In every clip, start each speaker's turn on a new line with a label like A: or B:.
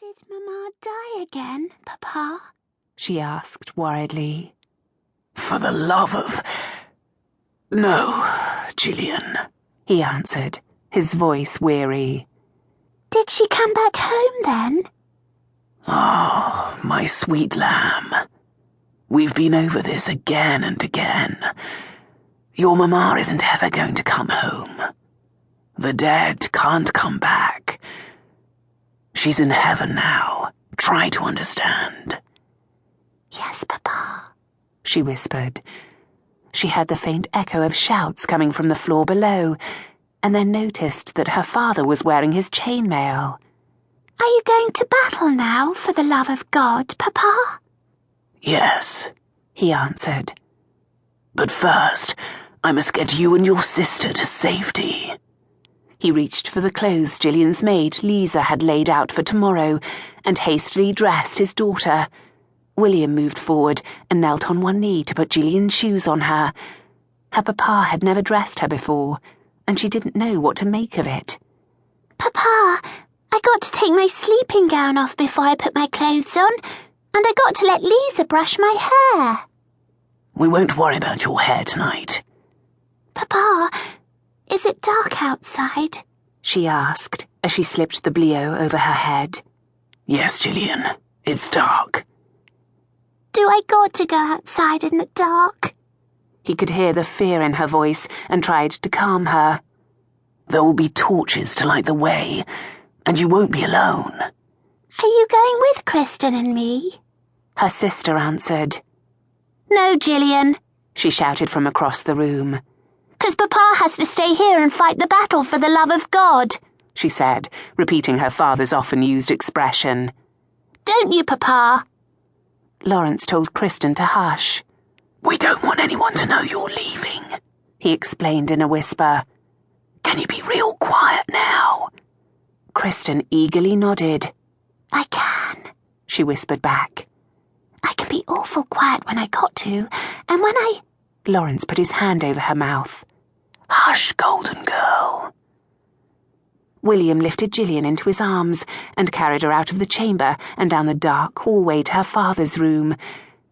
A: Did Mamma die again, Papa? She asked worriedly.
B: For the love of... No, Gillian, he answered, his voice weary.
A: Did she come back home then?
B: Oh, my sweet lamb. We've been over this again and again. Your Mamma isn't ever going to come home. The dead can't come back. She's in heaven now. Try to understand.
A: Yes, Papa,
C: she whispered. She heard the faint echo of shouts coming from the floor below, and then noticed that her father was wearing his chainmail.
A: Are you going to battle now, for the love of God, Papa?
B: Yes,
C: he answered.
B: But first, I must get you and your sister to safety.
C: He reached for the clothes Gillian's maid, Lisa, had laid out for tomorrow, and hastily dressed his daughter. William moved forward and knelt on one knee to put Gillian's shoes on her. Her papa had never dressed her before, and she didn't know what to make of it.
A: Papa, I got to take my sleeping gown off before I put my clothes on, and I got to let Lisa brush my hair.
B: We won't worry about your hair tonight.
A: Papa, is it dark outside?
C: She asked as she slipped the blio over her head.
B: Yes, Gillian, it's dark.
A: Do I got to go outside in the dark?
C: He could hear the fear in her voice and tried to calm her.
B: There will be torches to light the way, and you won't be alone.
A: Are you going with Kristen and me?
C: Her sister answered.
A: No, Gillian,
C: she shouted from across the room.
A: 'Cause Papa has to stay here and fight the battle for the love of God,
C: she said, repeating her father's often-used expression.
A: Don't you, Papa?
C: Lawrence told Kristen to hush.
B: We don't want anyone to know you're leaving,
C: he explained in a whisper.
B: Can you be real quiet now?
C: Kristen eagerly nodded.
A: I can,
C: she whispered back.
A: I can be awful quiet when I got to, and when I...
C: Lawrence put his hand over her mouth.
B: Hush, golden girl.
C: William lifted Gillian into his arms and carried her out of the chamber and down the dark hallway to her father's room.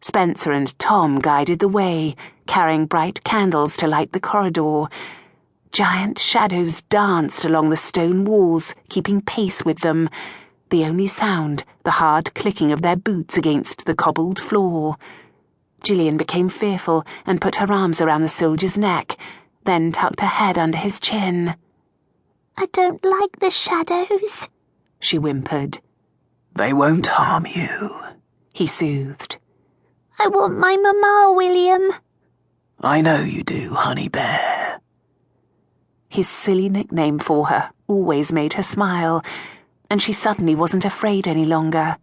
C: Spencer and Tom guided the way, carrying bright candles to light the corridor. Giant shadows danced along the stone walls, keeping pace with them. The only sound, the hard clicking of their boots against the cobbled floor. Gillian became fearful and put her arms around the soldier's neck, then tucked her head under his chin.
A: I don't like the shadows,
C: she whimpered.
B: They won't harm you,
C: he soothed.
A: I want my Mamma, William.
B: I know you do, honey bear.
C: His silly nickname for her always made her smile, and she suddenly wasn't afraid any longer.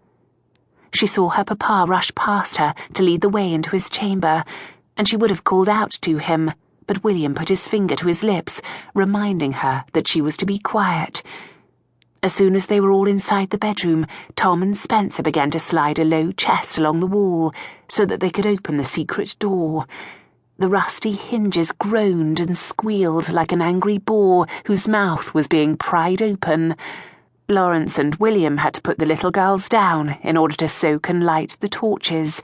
C: She saw her papa rush past her to lead the way into his chamber, and she would have called out to him, but William put his finger to his lips, reminding her that she was to be quiet. As soon as they were all inside the bedroom, Tom and Spencer began to slide a low chest along the wall so that they could open the secret door. The rusty hinges groaned and squealed like an angry boar whose mouth was being pried open. Lawrence and William had to put the little girls down in order to soak and light the torches.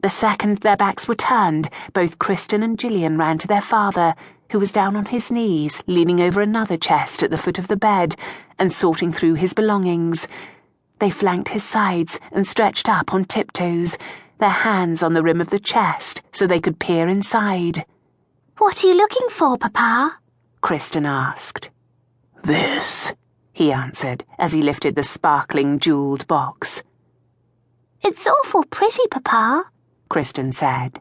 C: The second their backs were turned, both Kristen and Gillian ran to their father, who was down on his knees, leaning over another chest at the foot of the bed and sorting through his belongings. They flanked his sides and stretched up on tiptoes, their hands on the rim of the chest so they could peer inside.
A: What are you looking for, Papa?
C: Kristen asked.
B: This,
C: he answered as he lifted the sparkling jewelled box.
A: It's awful pretty, Papa,
C: Kristen said.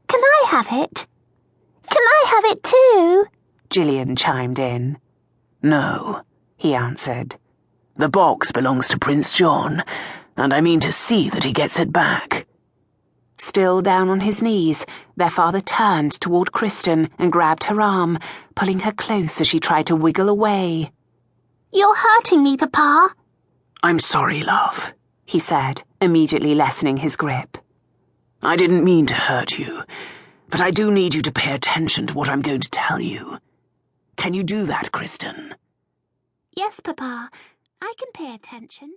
A: Can I have it? Can I have it too?
C: Gillian chimed in.
B: No,
C: he answered.
B: The box belongs to Prince John, and I mean to see that he gets it back.
C: Still down on his knees, their father turned toward Kristen and grabbed her arm, pulling her close as she tried to wiggle away.
A: You're hurting me, Papa.
B: I'm sorry, love,
C: he said, immediately lessening his grip.
B: I didn't mean to hurt you, but I do need you to pay attention to what I'm going to tell you. Can you do that, Kristen?
A: Yes, Papa. I can pay attention.